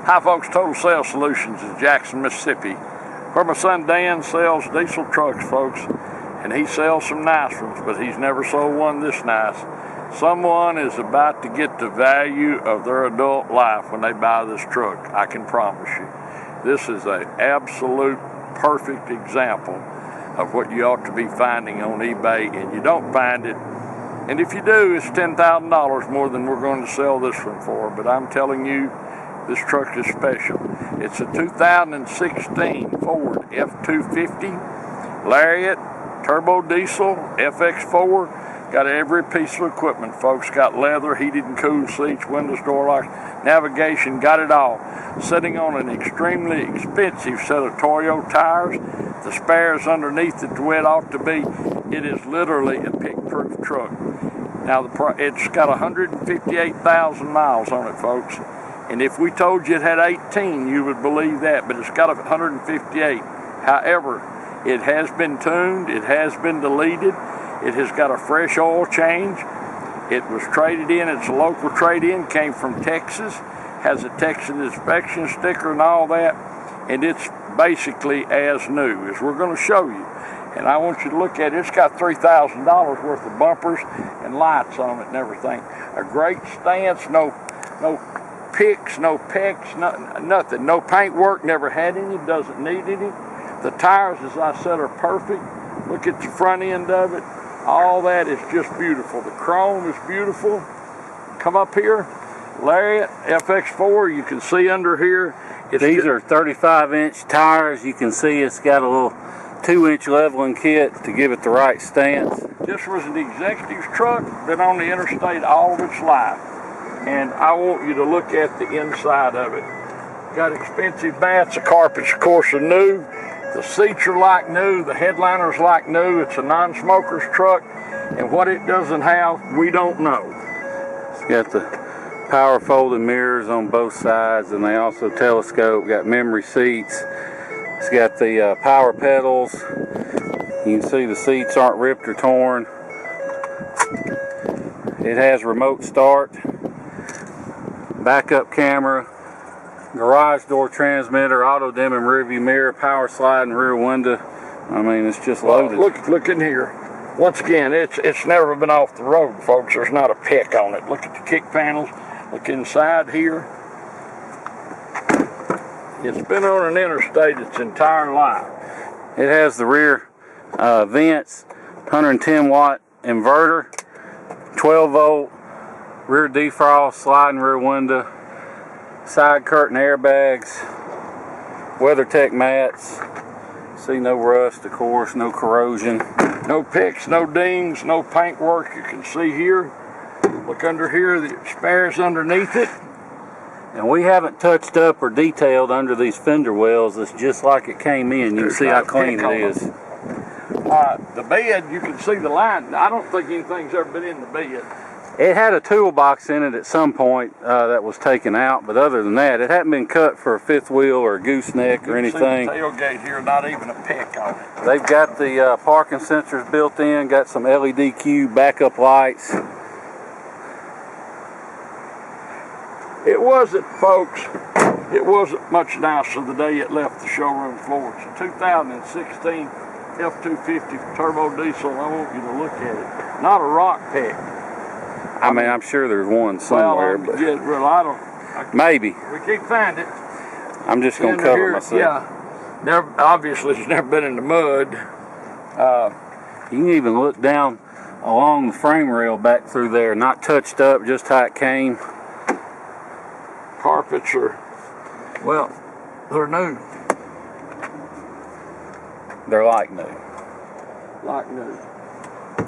Hi folks, Total Sales Solutions in Jackson, Mississippi, where my son Dan sells diesel trucks, folks, and he sells some nice ones, but he's never sold one this nice. Someone is about to get the value of their adult life when they buy this truck, I can promise you. This is an absolute perfect example of what you ought to be finding on eBay, and you don't find it. And if you do, it's $10,000 more than we're going to sell this one for, but I'm telling you, this truck is special. It's a 2016 Ford F250 Lariat turbo diesel FX4. Got every piece of equipment, folks. Got leather, heated and cooled seats, windows, door locks, navigation, got it all. Sitting on an extremely expensive set of Toyo tires. The spares underneath it the way it ought to be. It is literally a pig-proof truck. Now, it's got 158,000 miles on it, folks. And if we told you it had 18, you would believe that, but it's got 158. However, it has been tuned, it has been deleted, it has got a fresh oil change, it was traded in, it's a local trade-in, came from Texas, has a Texas inspection sticker and all that, and it's basically as new, as we're going to show you. And I want you to look at it. It's got $3,000 worth of bumpers and lights on it and everything. A great stance, no picks, no pecks, nothing. No paint work, never had any, doesn't need any. The tires, as I said, are perfect. Look at the front end of it. All that is just beautiful. The chrome is beautiful. Come up here. Lariat FX4, you can see under here. These are 35-inch tires. You can see it's got a little 2-inch leveling kit to give it the right stance. This was an executive's truck, been on the interstate all of its life. And I want you to look at the inside of it. Got expensive mats, the carpets, of course, are new. The seats are like new, the headliner's like new. It's a non-smoker's truck, and what it doesn't have, we don't know. It's got the power folding mirrors on both sides, and they also telescope. Got memory seats. It's got the power pedals. You can see the seats aren't ripped or torn. It has remote start, backup camera, garage door transmitter, auto dimming rear view mirror, power sliding rear window. I mean, it's just loaded. Look in here. Once again, it's never been off the road, folks. There's not a peck on it. Look at the kick panels. Look inside here. It's been on an interstate its entire life. It has the rear vents, 110 watt inverter, 12 volt rear defrost, sliding rear window, side curtain airbags, WeatherTech mats. See, no rust, of course, no corrosion. No picks, no dings, no paint work. You can see here. Look under here, the spares underneath it. And we haven't touched up or detailed under these fender wells. It's just like it came in. You can see how clean it is. The bed, you can see the line. I don't think anything's ever been in the bed. It had a toolbox in it at some point that was taken out, but other than that, it hadn't been cut for a fifth wheel or a gooseneck or anything. See the tailgate here, not even a peck on it. They've got the parking sensors built in, got some LED cube backup lights. It wasn't, folks, it wasn't much nicer the day it left the showroom floor. It's a 2016 F250 turbo diesel. I want you to look at it. Not a rock peck. I mean, I'm sure there's one somewhere, well, but I don't. Maybe. We can't find it. I'm just going to cover here, myself. Yeah. Obviously, it's never been in the mud. You can even look down along the frame rail back through there. Not touched up, just how it came. Carpets are, well, they're new. They're like new. Like new.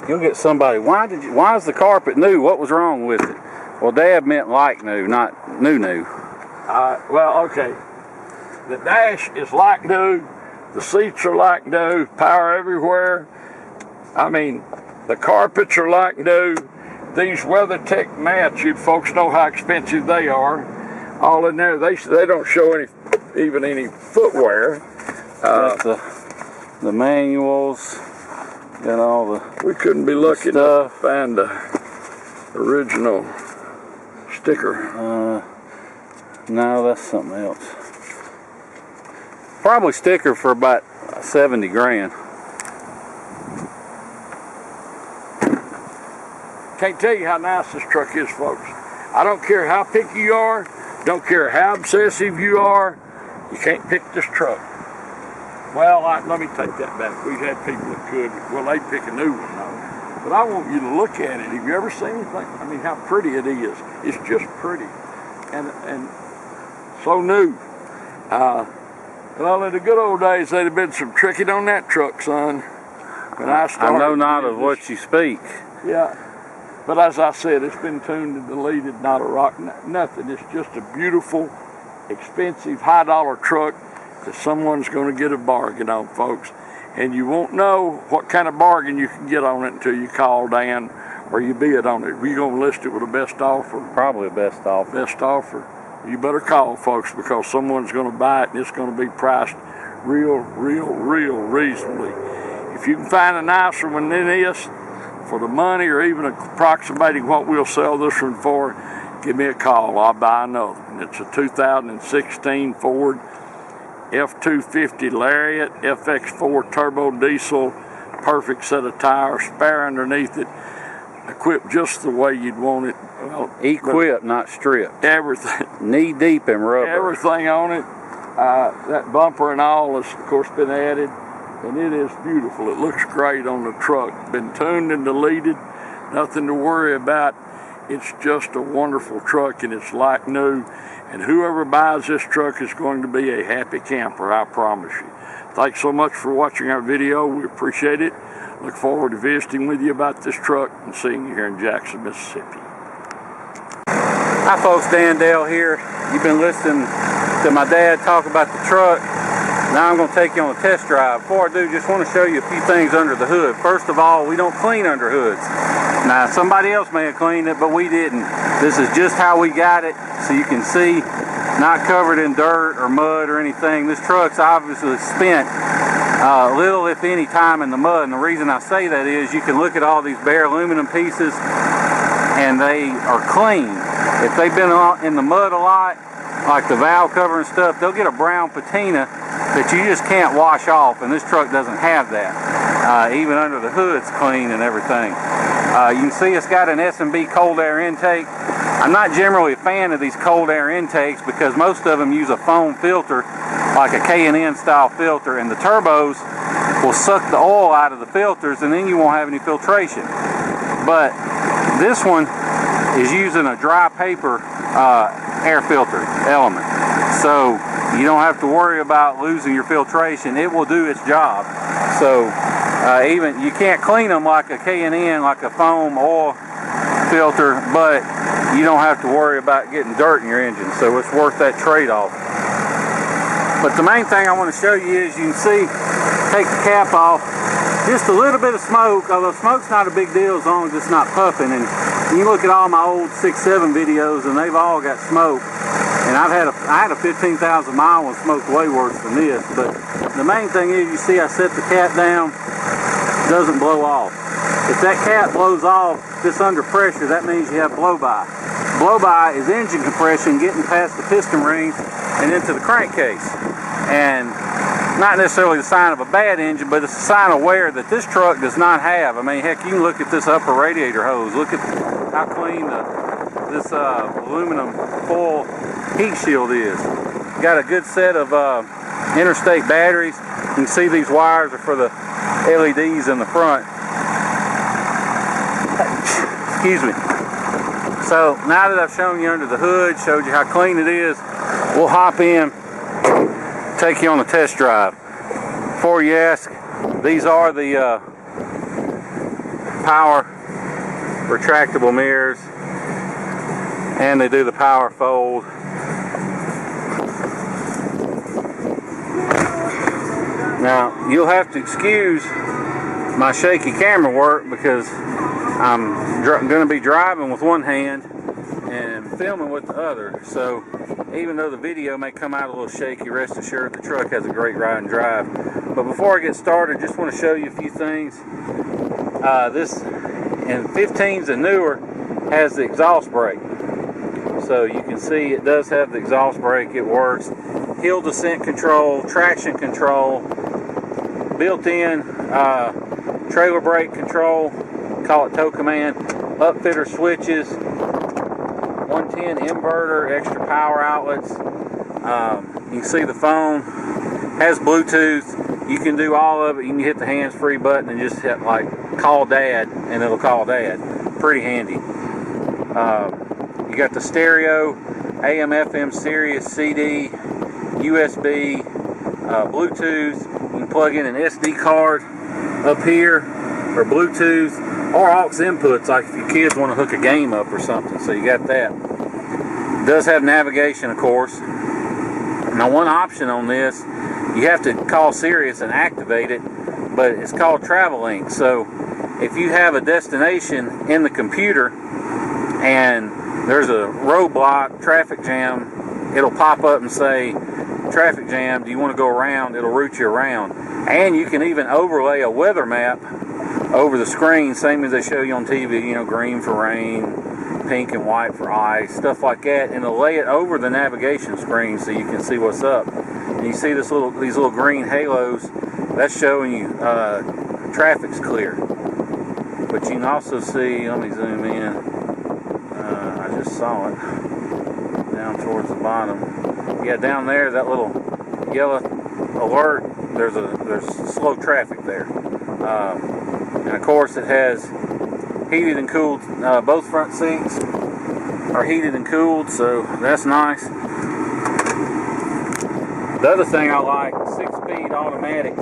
You'll get somebody, why is the carpet new? What was wrong with it? Well, Dad meant like new, not new. Well, okay. The dash is like new. The seats are like new. Power everywhere. I mean, the carpets are like new. These WeatherTech mats, you folks know how expensive they are. All in there. They don't show even any footwear. The manuals. Got all the we couldn't be lucky enough to find the original sticker. No, that's something else. Probably sticker for about 70 grand. Can't tell you how nice this truck is, folks. I don't care how picky you are, don't care how obsessive you are, you can't pick this truck. Well, let me take that back. We've had people that could. Well, they'd pick a new one, though. But I want you to look at it. Have you ever seen anything? I mean, how pretty it is. It's just pretty. And so new. Well, in the good old days, there'd have been some tricking on that truck, son. When I started. I know not of what you speak. Yeah. But as I said, it's been tuned and deleted, not a rock, nothing. It's just a beautiful, expensive, high-dollar truck that someone's going to get a bargain on, folks. And you won't know what kind of bargain you can get on it until you call Dan or you bid on it. We're going to list it with a best offer. Probably a best offer. Best offer. You better call, folks, because someone's going to buy it and it's going to be priced real reasonably. If you can find a nicer one than this for the money, or even approximating what we'll sell this one for, give me a call. I'll buy another one. It's a 2016 Ford F250 Lariat FX4 turbo diesel, perfect set of tires, spare underneath it, equipped just the way you'd want it. Well, equipped, not stripped. Everything. Knee deep in rubber. Everything on it. That bumper and all has, of course, been added, and it is beautiful. It looks great on the truck. Been tuned and deleted. Nothing to worry about. It's just a wonderful truck, and it's like new. And whoever buys this truck is going to be a happy camper, I promise you. Thanks so much for watching our video. We appreciate it. Look forward to visiting with you about this truck and seeing you here in Jackson, Mississippi. Hi folks, Dan Dale here. You've been listening to my dad talk about the truck. Now I'm going to take you on a test drive. Before I do, just want to show you a few things under the hood. First of all, we don't clean under hoods. Now somebody else may have cleaned it, but we didn't. This is just how we got it, so you can see, not covered in dirt or mud or anything. This truck's obviously spent little if any time in the mud, and the reason I say that is you can look at all these bare aluminum pieces and they are clean. If they've been in the mud a lot, like the valve cover and stuff, they'll get a brown patina that you just can't wash off, and this truck doesn't have that. Even under the hood's clean and everything. You can see it's got an S&B cold air intake. I'm not generally a fan of these cold air intakes because most of them use a foam filter, like a K&N style filter, and the turbos will suck the oil out of the filters, and then you won't have any filtration. But this one is using a dry paper air filter element, so you don't have to worry about losing your filtration. It will do its job. So even you can't clean them like a K&N, like a foam oil filter, but you don't have to worry about getting dirt in your engine, so it's worth that trade-off. But the main thing I want to show you is, you can see, take the cap off, just a little bit of smoke, although smoke's not a big deal as long as it's not puffing. And you look at all my old 6.7 videos and they've all got smoke. And I had a 15,000 mile one smoked way worse than this. But the main thing is, you see I set the cap down, it doesn't blow off. If that cap blows off just under pressure, that means you have blow-by. Blow-by is engine compression getting past the piston rings and into the crankcase. And not necessarily the sign of a bad engine, but it's a sign of wear that this truck does not have. I mean, heck, you can look at this upper radiator hose. Look at how clean this aluminum foil heat shield is. Got a good set of interstate batteries. You can see these wires are for the LEDs in the front. Excuse me. So now that I've shown you under the hood, showed you how clean it is, we'll hop in, take you on a test drive. Before you ask, these are the power retractable mirrors, and they do the power fold. Now you'll have to excuse my shaky camera work because I'm going to be driving with one hand and filming with the other. So even though the video may come out a little shaky, rest assured the truck has a great ride and drive. But before I get started, just want to show you a few things. This in 15s and newer has the exhaust brake. So you can see it does have the exhaust brake. It works. Hill descent control, traction control, built-in trailer brake control, call it tow command, upfitter switches, 110 inverter, extra power outlets. You can see the phone has Bluetooth. You can do all of it. You can hit the hands-free button and just hit like call dad and it'll call dad. Pretty handy. You got the stereo, AM, FM, Sirius, CD, USB, Bluetooth. You can plug in an SD card up here, or Bluetooth, or aux inputs, like if your kids want to hook a game up or something. So you got that. It does have navigation, of course. Now, one option on this, you have to call Sirius and activate it, but it's called Travel Link. So if you have a destination in the computer and there's a roadblock, traffic jam, it'll pop up and say, traffic jam, do you want to go around? It'll route you around. And you can even overlay a weather map over the screen, same as they show you on TV, you know, green for rain, pink and white for ice, stuff like that, and they'll lay it over the navigation screen so you can see what's up. And you see these little green halos, that's showing you traffic's clear. But you can also see, let me zoom in, I just saw it, down towards the bottom. Yeah, down there, that little yellow alert, there's slow traffic there. And of course it has heated and cooled, both front seats are heated and cooled, so that's nice. The other thing I like, 6-speed automatic,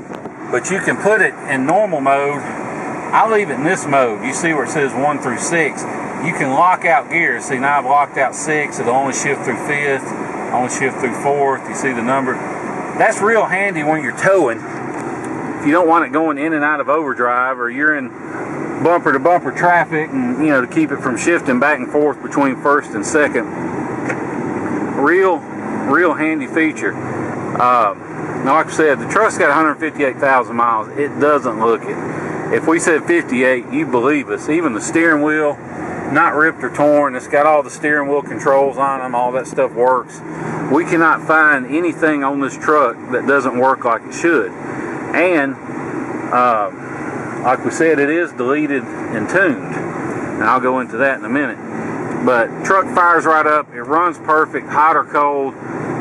but you can put it in normal mode. I leave it in this mode. You see where it says 1 through 6. You can lock out gears. See, now I've locked out 6. It'll only shift through 5th, only shift through 4th. You see the number? That's real handy when you're towing. If you don't want it going in and out of overdrive, or you're in bumper to bumper traffic, and you know, to keep it from shifting back and forth between first and second. Real handy feature. Now, like I said, the truck's got 158,000 miles. It doesn't look it. If we said 58, you believe us. Even the steering wheel, not ripped or torn. It's got all the steering wheel controls on them. All that stuff works. We cannot find anything on this truck that doesn't work like it should. And like we said, it is deleted and tuned. And I'll go into that in a minute. But truck fires right up. It runs perfect, hot or cold.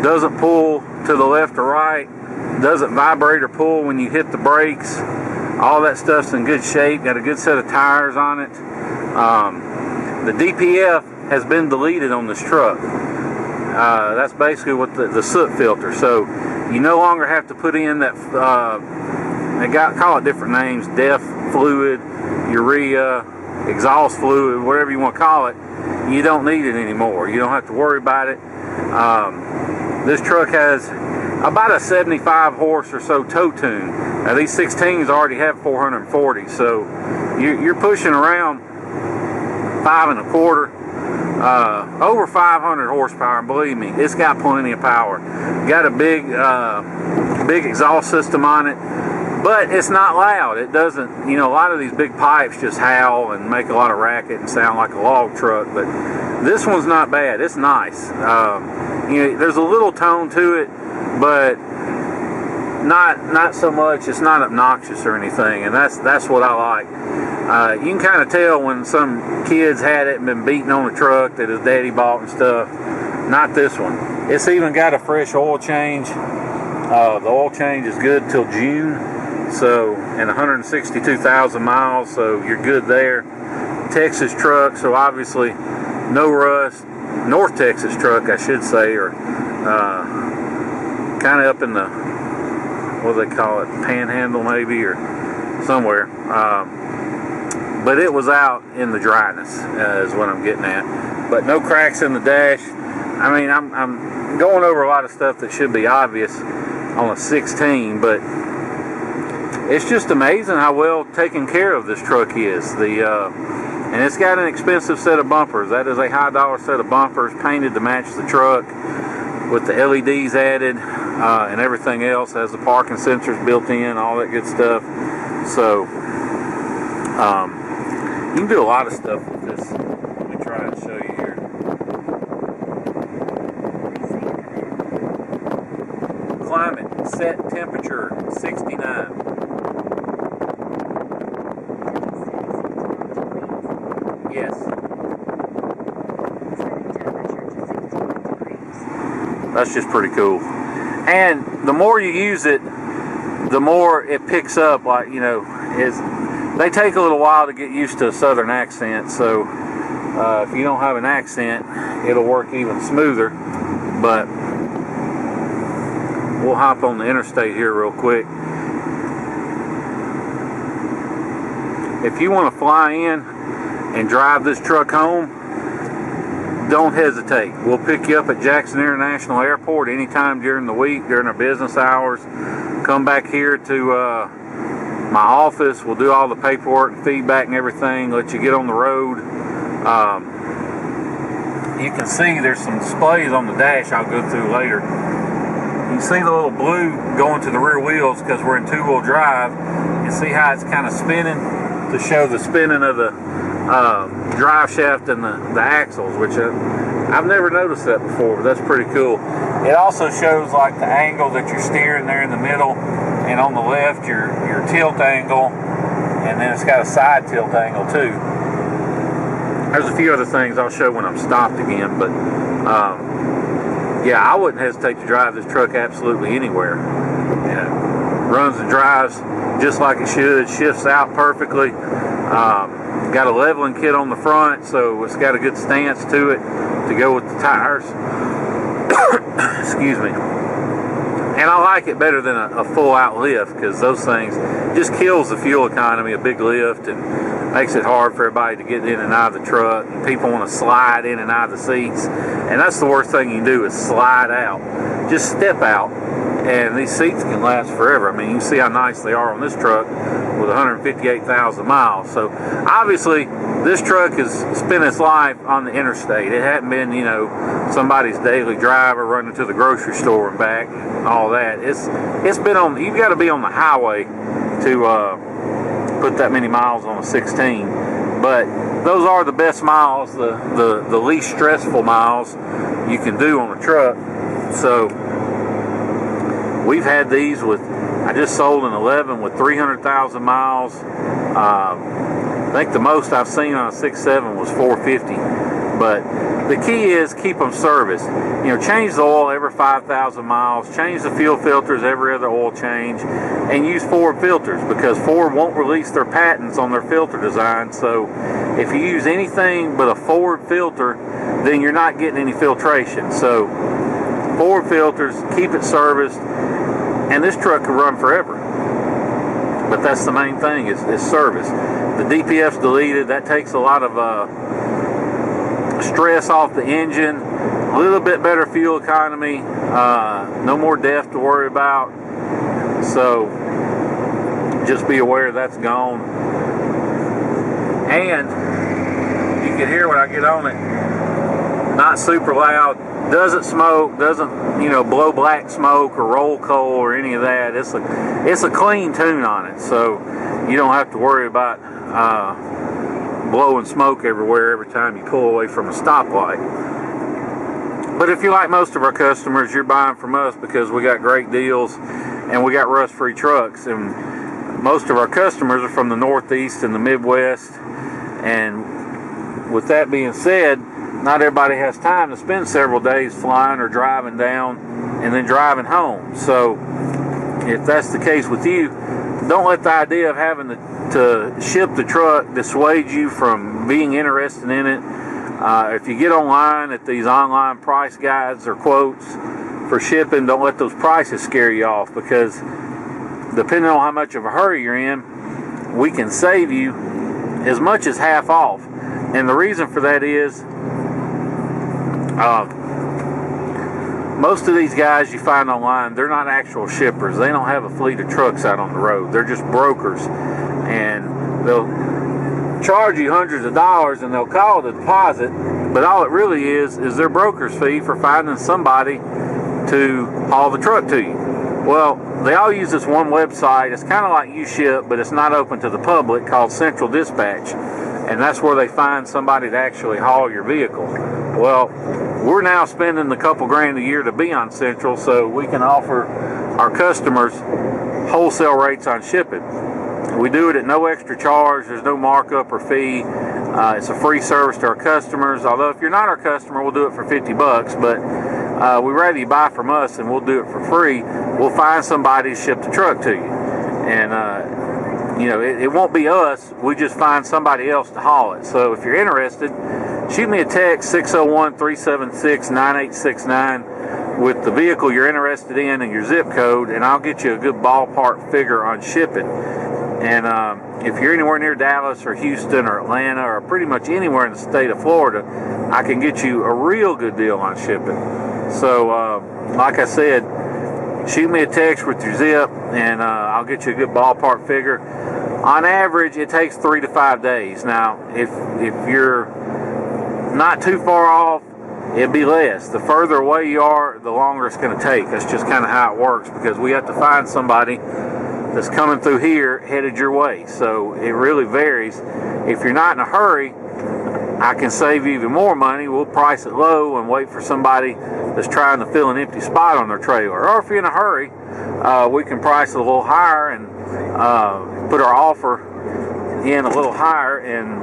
Doesn't pull to the left or right. Doesn't vibrate or pull when you hit the brakes. All that stuff's in good shape. Got a good set of tires on it. The DPF has been deleted on this truck. That's basically what the soot filter. So you no longer have to put in that, they call it different names, DEF fluid, urea, exhaust fluid, whatever you want to call it. You don't need it anymore. You don't have to worry about it. This truck has about a 75 horse or so tow tune. Now these 16s already have 440, so you're pushing around 5 1/4, over 500 horsepower. And believe me, it's got plenty of power. Got a big exhaust system on it, but it's not loud. It doesn't, you know, a lot of these big pipes just howl and make a lot of racket and sound like a log truck, but this one's not bad. It's nice. You know, there's a little tone to it, but not so much. It's not obnoxious or anything, and that's what I like. You can kind of tell when some kids had it and been beating on the truck that his daddy bought and stuff. Not this one. It's even got a fresh oil change. The oil change is good till June, so, and 162,000 miles, so you're good there. Texas truck, so obviously no rust. North Texas truck, I should say, or kind of up in the, what do they call it, Panhandle maybe, or somewhere. But it was out in the dryness, is what I'm getting at. But no cracks in the dash. I mean, I'm going over a lot of stuff that should be obvious on a 16, but it's just amazing how well taken care of this truck is. And it's got an expensive set of bumpers. That is a high dollar set of bumpers, painted to match the truck, with the LEDs added and everything else. Has the parking sensors built in, all that good stuff. So you can do a lot of stuff with this. Let me try and show you here. climate set temperature 69. Yes. That's just pretty cool. And the more you use it, the more it picks up. Like, you know, they take a little while to get used to a southern accent, so if you don't have an accent, it'll work even smoother. But we'll hop on the interstate here real quick. If you want to fly in and drive this truck home, don't hesitate. We'll pick you up at Jackson International Airport anytime during the week, during our business hours. Come back here to my office. We'll do all the paperwork and feedback and everything, let you get on the road. You can see there's some displays on the dash I'll go through later. You can see the little blue going to the rear wheels because we're in two-wheel drive. You see how it's kind of spinning to show the spinning of the drive shaft and the axles, which I've never noticed that before, but that's pretty cool. It also shows like the angle that you're steering there in the middle, and on the left your tilt angle, and then it's got a side tilt angle too. There's a few other things I'll show when I'm stopped again, but yeah, I wouldn't hesitate to drive this truck absolutely anywhere. You know, runs and drives just like it should, shifts out perfectly. Got a leveling kit on the front, so it's got a good stance to it to go with the tires. Excuse me. And I like it better than a full out lift, because those things just kills the fuel economy, a big lift, and makes it hard for everybody to get in and out of the truck. And people want to slide in and out of the seats, and that's the worst thing you can do is slide out. Just step out, and these seats can last forever. I mean, you can see how nice they are on this truck with 158,000 miles. So obviously this truck has spent its life on the interstate. It hadn't been, you know, somebody's daily driver running to the grocery store and back and all that. It's been on, you've got to be on the highway to put that many miles on a 16. But those are the best miles, the least stressful miles you can do on a truck. So we've had these with, I just sold an 11 with 300,000 miles. I think the most I've seen on a 6.7 was 450. But the key is keep them serviced. You know, change the oil every 5,000 miles, change the fuel filters every other oil change, and use Ford filters, because Ford won't release their patents on their filter design. So if you use anything but a Ford filter, then you're not getting any filtration. So Ford filters, keep it serviced, and this truck can run forever. But that's the main thing, is service. The DPF's deleted. That takes a lot of stress off the engine. A little bit better fuel economy. No more DEF to worry about. So just be aware that's gone. And you can hear when I get on it, not super loud. Doesn't smoke, doesn't, you know, blow black smoke or roll coal or any of that. It's a clean tune on it, so you don't have to worry about blowing smoke everywhere every time you pull away from a stoplight. But if you're like most of our customers, you're buying from us because we got great deals and we got rust-free trucks. And most of our customers are from the Northeast and the Midwest. And with that being said, not everybody has time to spend several days flying or driving down and then driving home. So if that's the case with you, don't let the idea of having to ship the truck dissuade you from being interested in it. If you get online at these online price guides or quotes for shipping, don't let those prices scare you off, because depending on how much of a hurry you're in, we can save you as much as half off. And the reason for that is most of these guys you find online, they're not actual shippers. They don't have a fleet of trucks out on the road. They're just brokers, and they'll charge you hundreds of dollars and they'll call it a deposit, but all it really is their broker's fee for finding somebody to haul the truck to you. Well, they all use this one website. It's kind of like U-Ship, but it's not open to the public, called Central Dispatch, and that's where they find somebody to actually haul your vehicle. Well, we're now spending a couple grand a year to be on Central, so we can offer our customers wholesale rates on shipping. We do it at no extra charge. There's no markup or fee. It's a free service to our customers. Although if you're not our customer, we'll do it for 50 bucks, but we'd rather you buy from us and we'll do it for free. We'll find somebody to ship the truck to you. And you know, it won't be us. We just find somebody else to haul it. So if you're interested, shoot me a text, 601-376-9869, with the vehicle you're interested in and your zip code, and I'll get you a good ballpark figure on shipping. And if you're anywhere near Dallas or Houston or Atlanta or pretty much anywhere in the state of Florida, I can get you a real good deal on shipping. So like I said, shoot me a text with your zip, and I'll get you a good ballpark figure. On average, it takes 3 to 5 days. Now, if you're not too far off, it'd be less. The further away you are, the longer it's going to take. That's just kind of how it works, because we have to find somebody that's coming through here headed your way. So it really varies. If you're not in a hurry, I can save you even more money. We'll price it low and wait for somebody that's trying to fill an empty spot on their trailer. Or if you're in a hurry, we can price it a little higher and put our offer in a little higher, and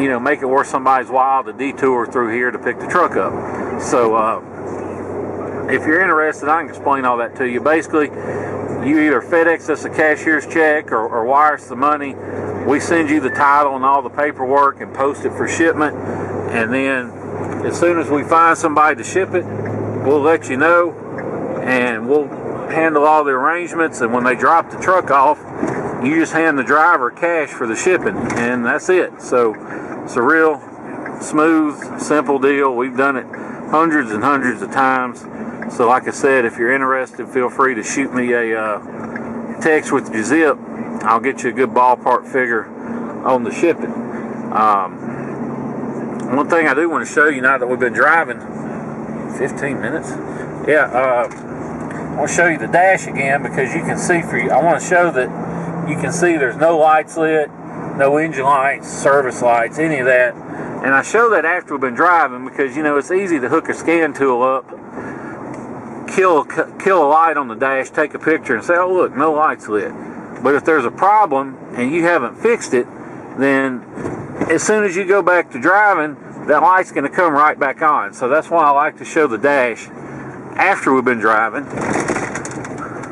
you know, make it worth somebody's while to detour through here to pick the truck up. So if you're interested, I can explain all that to you. Basically, you either FedEx us a cashier's check or wire us the money. We send you the title and all the paperwork and post it for shipment. And then as soon as we find somebody to ship it, we'll let you know, and we'll handle all the arrangements. And when they drop the truck off, you just hand the driver cash for the shipping, and that's it. So it's a real smooth, simple deal. We've done it hundreds and hundreds of times. So like I said, if you're interested, feel free to shoot me a text with your zip. I'll get you a good ballpark figure on the shipping. One thing I do want to show you now that we've been driving 15 minutes. I want to show you the dash again, because you can see I want to show that you can see there's no lights lit, no engine lights, service lights, any of that. And I show that after we've been driving, because you know, it's easy to hook a scan tool up, kill a light on the dash, take a picture and say, oh look, no lights lit. But if there's a problem and you haven't fixed it, then as soon as you go back to driving, that light's going to come right back on. So that's why I like to show the dash after we've been driving.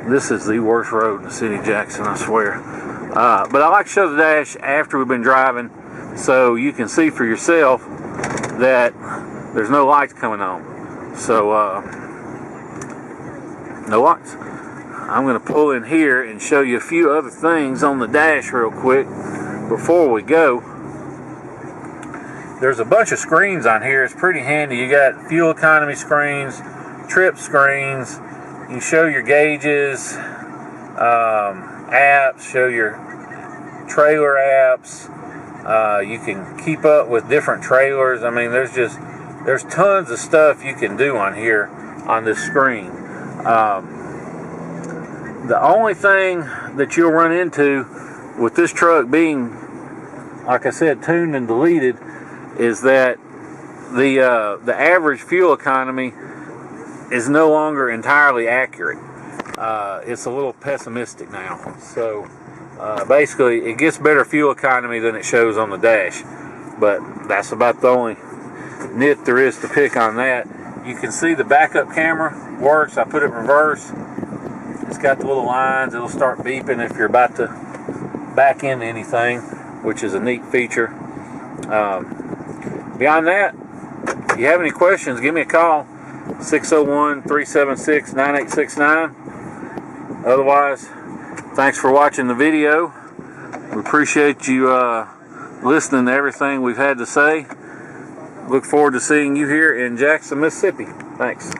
This is the worst road in the city of Jackson, I swear. But I like to show the dash after we've been driving, so you can see for yourself that there's no lights coming on. So no lights. I'm going to pull in here and show you a few other things on the dash real quick before we go. There's a bunch of screens on here. It's pretty handy. You got fuel economy screens, trip screens. You can show your gauges, apps, show your trailer apps. You can keep up with different trailers. I mean, there's tons of stuff you can do on here on this screen. The only thing that you'll run into with this truck being, like I said, tuned and deleted, is that the average fuel economy is no longer entirely accurate. It's a little pessimistic now. So basically, it gets better fuel economy than it shows on the dash. But that's about the only nit there is to pick on that. You can see the backup camera works. I put it in reverse. It's got the little lines. It'll start beeping if you're about to back into anything, which is a neat feature. Beyond that, if you have any questions, give me a call, 601-376-9869. Otherwise, thanks for watching the video. We appreciate you listening to everything we've had to say. Look forward to seeing you here in Jackson, Mississippi. Thanks.